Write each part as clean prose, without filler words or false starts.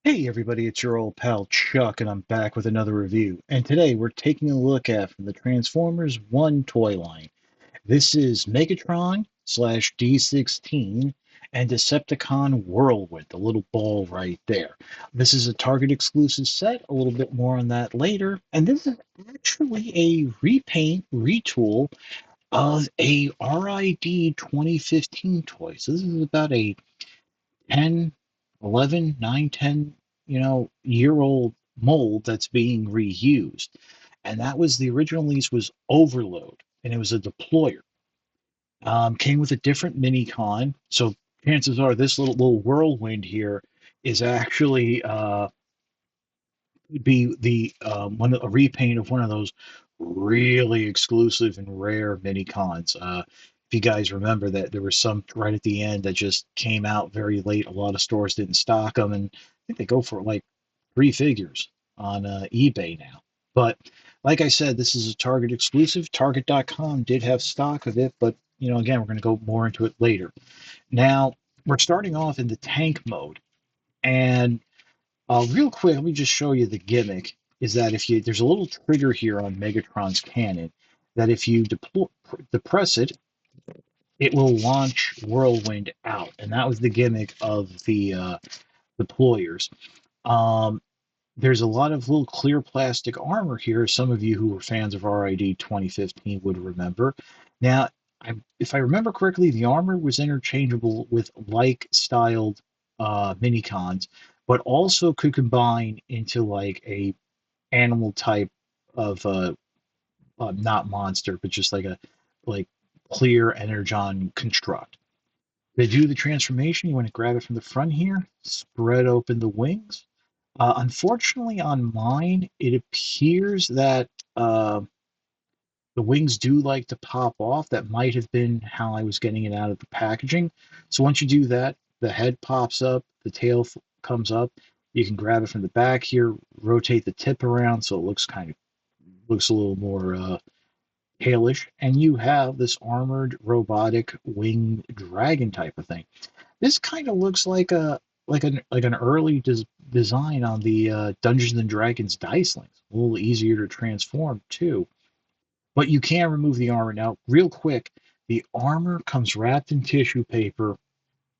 Hey everybody, it's your old pal Chuck, and I'm back with another review. And today we're taking a look at from the Transformers 1 toy line. This is Megatron slash D-16 and Decepticon Whirlwind, the little ball right there. This is a Target exclusive set, a little bit more on that later. And this is actually a repaint, retool of a RID 2015 toy. So this is about a 10, 11, 9, 10, year old mold that's being reused. And that was the original lease was Overload, and it was a deployer. Came with a different mini con. So chances are this little whirlwind here is actually would be the a repaint of one of those really exclusive and rare mini cons. If you guys remember that there was some right at the end that just came out very late. A lot of stores didn't stock them, and I think they go for like three figures on eBay now. But like I said, this is a Target exclusive. Target.com did have stock of it, but again, we're going to go more into it later. Now we're starting off in the tank mode, and real quick, let me just show you the gimmick. Is that if you there's a little trigger here on Megatron's cannon that if you depress it, it will launch Whirlwind out, and that was the gimmick of the deployers. Um, there's a lot of little clear plastic armor here. Some of you who were fans of RID 2015 would remember. Now, if I remember correctly, the armor was interchangeable with like-styled minicons, but also could combine into like a animal type of not monster, but just like a like clear energon construct. To do the transformation, you want to grab it from the front here, spread open the wings. Unfortunately, on mine, it appears that the wings do like to pop off. That might have been how I was getting it out of the packaging. So once you do that, the head pops up, the tail comes up. You can grab it from the back here, rotate the tip around so it looks a little more tailish, and you have this armored robotic winged dragon type of thing. This kind of looks like an early design on the Dungeons and Dragons dice links. A little easier to transform too, but you can remove the armor now. Real quick, the armor comes wrapped in tissue paper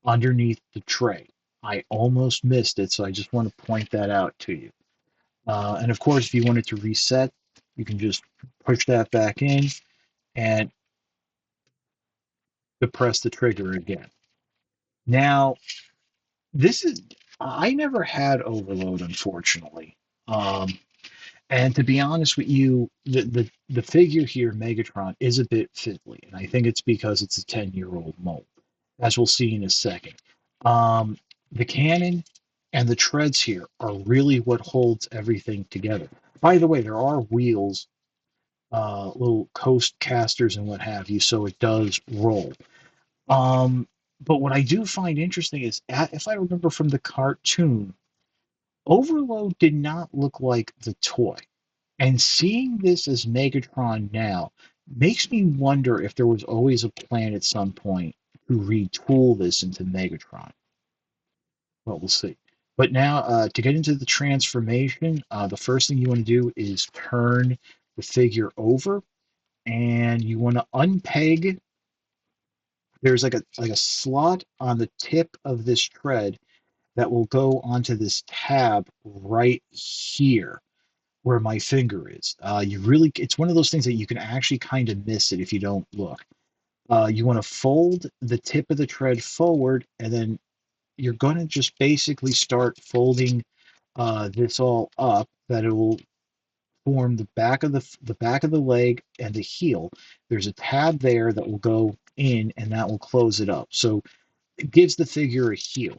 underneath the tray. I almost missed it, so I just want to point that out to you. And of course, if you wanted to reset, you can just push that back in and depress the trigger again. Now, this is I never had overload, unfortunately. Um, and to be honest with you, the figure here, Megatron, is a bit fiddly, and I think it's because it's a 10-year-old mold, as we'll see in a second. Um, the cannon and the treads here are really what holds everything together. By the way, there are wheels, little coast casters, and what have you, so it does roll. Um, but what I do find interesting is, if I remember from the cartoon, Overload did not look like the toy. And seeing this as Megatron now makes me wonder if there was always a plan at some point to retool this into Megatron. Well, we'll see. But now, to get into the transformation, the first thing you want to do is turn the figure over, and you want to unpeg. There's like a slot on the tip of this tread that will go onto this tab right here where my finger is. It's one of those things that you can actually kind of miss it if you don't look. You want to fold the tip of the tread forward, and then you're going to just basically start folding this all up. That it will form the back of the leg and the heel. There's a tab there that will go in, and that will close it up. So it gives the figure a heel.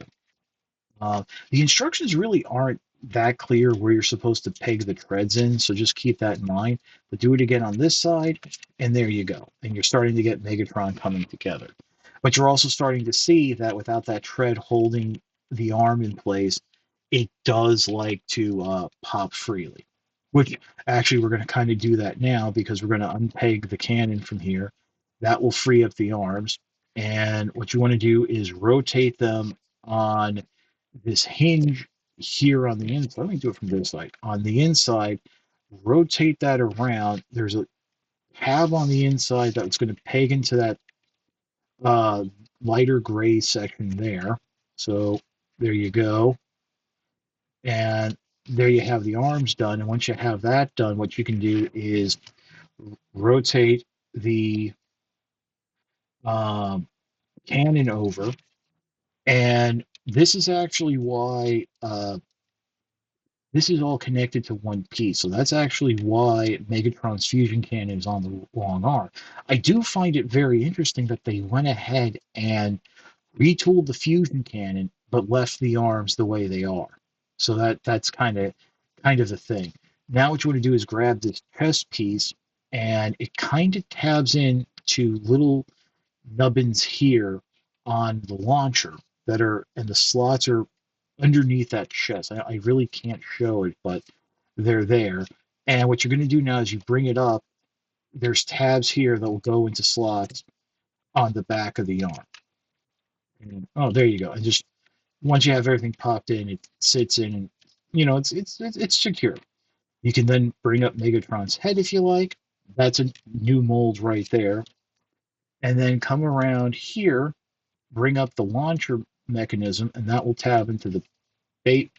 The instructions really aren't that clear where you're supposed to peg the treads in, so just keep that in mind. But do it again on this side, and there you go. And you're starting to get Megatron coming together. But you're also starting to see that without that tread holding the arm in place, it does like to pop freely. Which actually we're going to kind of do that now because we're going to unpeg the cannon from here. That will free up the arms. And what you want to do is rotate them on this hinge here on the inside. Let me do it from this side. On the inside, rotate that around. There's a tab on the inside that's going to peg into that uh, lighter gray section there. So there you go. And there you have the arms done. And once you have that done, what you can do is rotate the um, cannon over. And this is actually why this is all connected to one piece. So that's actually why Megatron's fusion cannon is on the long arm. I do find it very interesting that they went ahead and retooled the fusion cannon, but left the arms the way they are. So that's kind of the thing. Now what you want to do is grab this chest piece, and it kind of tabs in to little nubbins here on the launcher that are, and the slots are underneath that chest. I really can't show it, but they're there. And what you're going to do now is you bring it up. There's tabs here that will go into slots on the back of the arm. And, oh, there you go. And just once you have everything popped in, it sits in, and it's secure. You can then bring up Megatron's head if you like. That's a new mold right there. And then come around here, bring up the launcher mechanism, and that will tab into the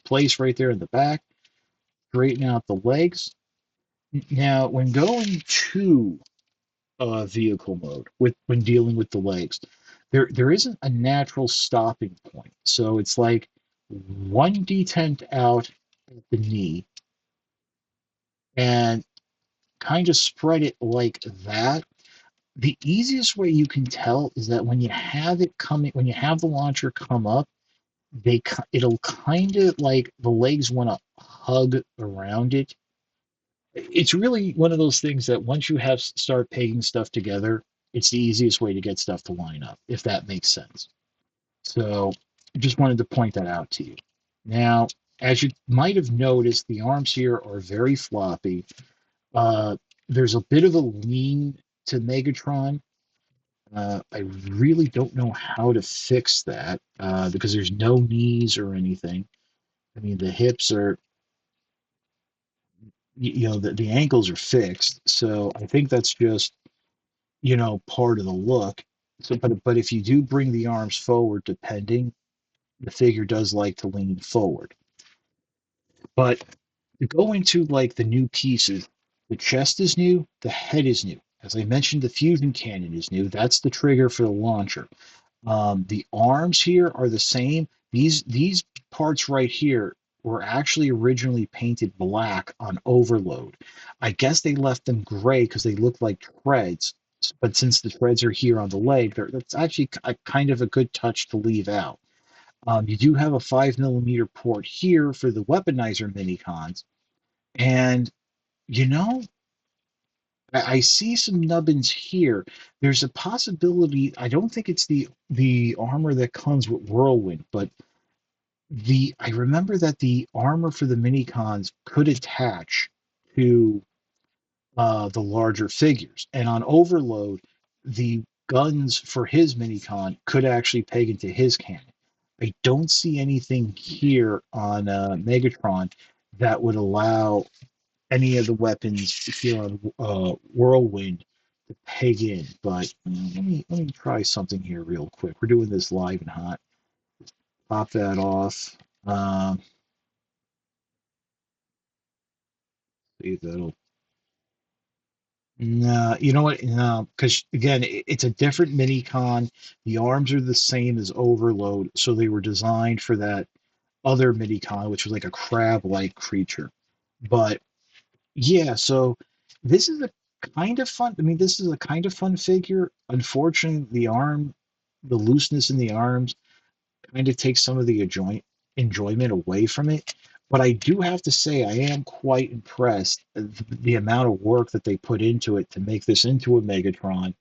place right there in the back. Straighten out the legs. Now, when going to vehicle mode, when dealing with the legs, there isn't a natural stopping point. So it's like one detent out at the knee and kind of spread it like that. The easiest way you can tell is that when you have it coming, when you have the launcher come up, it'll kind of like the legs want to hug around it. It's really one of those things that once you have start pegging stuff together, it's the easiest way to get stuff to line up, if that makes sense. So I just wanted to point that out to you. Now, as you might have noticed, the arms here are very floppy. Uh, there's a bit of a lean to Megatron. I really don't know how to fix that because there's no knees or anything. I mean, the hips are, the ankles are fixed. So I think that's just, part of the look. So, but if you do bring the arms forward, depending, the figure does like to lean forward. But to go into like the new pieces, the chest is new, the head is new. As I mentioned, the fusion cannon is new. That's the trigger for the launcher. The arms here are the same. These parts right here were actually originally painted black on overload. I guess they left them gray because they look like treads. But since the treads are here on the leg, that's actually a kind of a good touch to leave out. You do have a 5 millimeter port here for the weaponizer minicons, and you know I see some nubbins here. There's a possibility. I don't think it's the armor that comes with Whirlwind, but the I remember that the armor for the minicons could attach to the larger figures, and on overload, the guns for his minicon could actually peg into his cannon. I don't see anything here on Megatron that would allow any of the weapons here on Whirlwind to peg in. But let me try something here real quick. We're doing this live and hot. Pop that off. Um, See if that'll. No, you know what? No, because again, it's a different minicon. The arms are the same as Overload, so they were designed for that other minicon, which was like a crab-like creature. But yeah, so this is a kind of fun. I mean, this is a kind of fun figure. Unfortunately, the looseness in the arms kind of takes some of the enjoyment away from it. But I do have to say, I am quite impressed the amount of work that they put into it to make this into a Megatron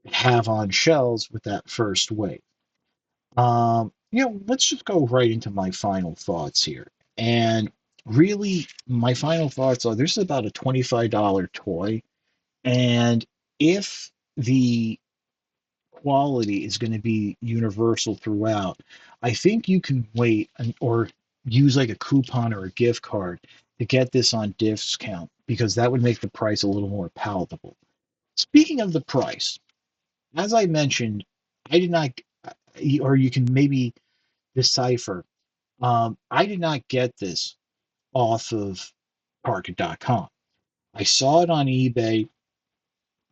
have on shelves with that first wave. Let's just go right into my final thoughts here. And really, my final thoughts are this is about a $25 toy. And if the quality is going to be universal throughout, I think you can wait or use like a coupon or a gift card to get this on discount because that would make the price a little more palatable. Speaking of the price, as I mentioned, I did not, or you can maybe decipher, I did not get this off of Target.com. I saw it on eBay.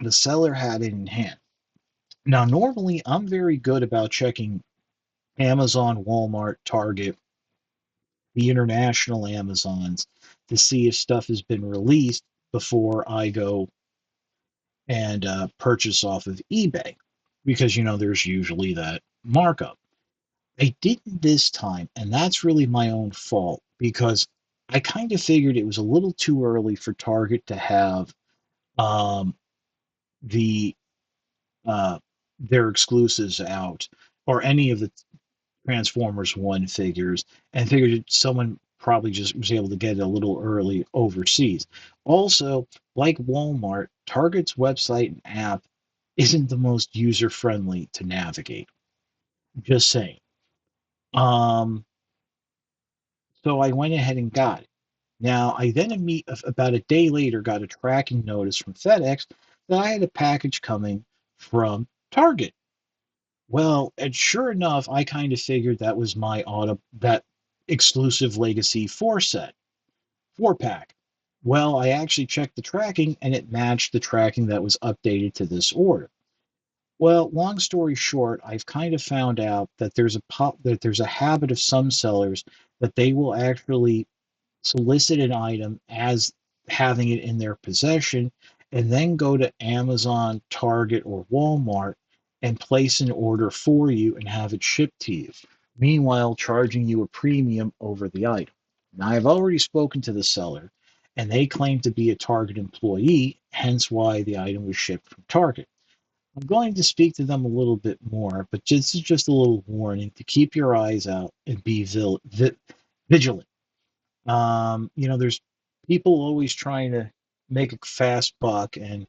The seller had it in hand. Now, normally I'm very good about checking Amazon, Walmart, Target, the international Amazons to see if stuff has been released before I go and purchase off of eBay because, there's usually that markup. I didn't this time, and that's really my own fault because I kind of figured it was a little too early for Target to have um, the their exclusives out or any of the Transformers One figures, and figured someone probably just was able to get it a little early overseas. Also, like Walmart, Target's website and app isn't the most user friendly to navigate. Just saying. Um, so I went ahead and got it. Now, I then about a day later got a tracking notice from FedEx that I had a package coming from Target. Well, and sure enough, I kind of figured that was that exclusive Legacy 4 set, 4 pack. Well, I actually checked the tracking and it matched the tracking that was updated to this order. Well, long story short, I've kind of found out that there's a habit of some sellers that they will actually solicit an item as having it in their possession, and then go to Amazon, Target, or Walmart and place an order for you and have it shipped to you, meanwhile charging you a premium over the item. Now, I've already spoken to the seller, and they claim to be a Target employee, hence why the item was shipped from Target. I'm going to speak to them a little bit more, but this is just a little warning to keep your eyes out and be vigilant. There's people always trying to make a fast buck, and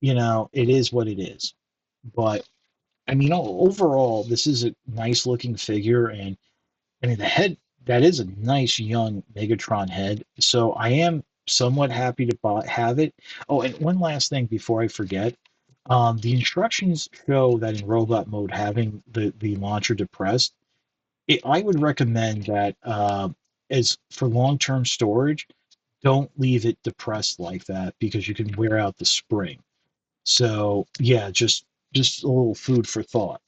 it is what it is. But I mean, overall, this is a nice looking figure, and I mean, the head that is a nice young Megatron head. So I am somewhat happy to have it. Oh, and one last thing before I forget. The instructions show that in robot mode, having the launcher depressed, I would recommend that as for long-term storage, don't leave it depressed like that because you can wear out the spring. So yeah, just a little food for thought.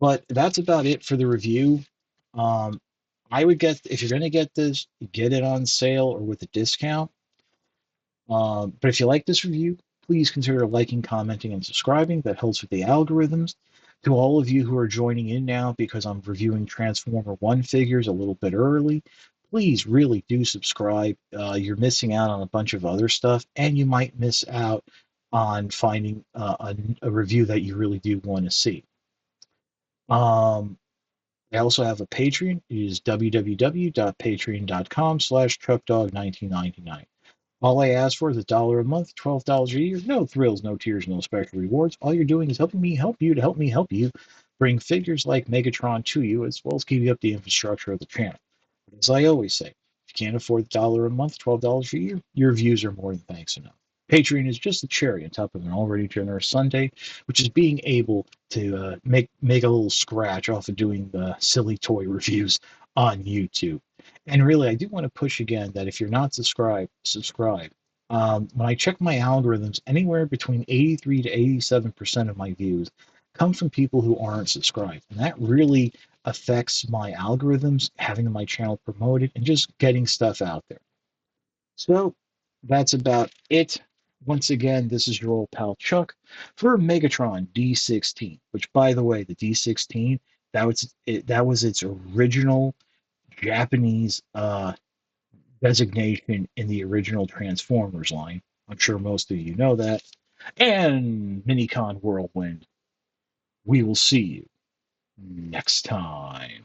But that's about it for the review. Um, I would get if you're going to get this, get it on sale or with a discount. But if you like this review, please consider liking, commenting, and subscribing. That helps with the algorithms. To all of you who are joining in now because I'm reviewing Transformer 1 figures a little bit early, please really do subscribe. You're missing out on a bunch of other stuff, and you might miss out on finding a review that you really do want to see. I also have a Patreon. It is www.patreon.com/truckdog1999. All I ask for is $1 a month, $12 a year. No thrills, no tears, no special rewards. All you're doing is helping me help you to help me help you bring figures like Megatron to you, as well as keeping up the infrastructure of the channel. But as I always say, if you can't afford $1 a month, $12 a year, your views are more than thanks enough. Patreon is just the cherry on top of an already generous Sunday, which is being able to make a little scratch off of doing the silly toy reviews on YouTube. And really, I do want to push again that if you're not subscribed, subscribe. When I check my algorithms, anywhere between 83 to 87% of my views come from people who aren't subscribed. And that really affects my algorithms, having my channel promoted, and just getting stuff out there. So that's about it. Once again, this is your old pal Chuck for Megatron D-16, which, by the way, the D-16, that was its original Japanese designation in the original Transformers line. I'm sure most of you know that. And Minicon Whirlwind, we will see you next time.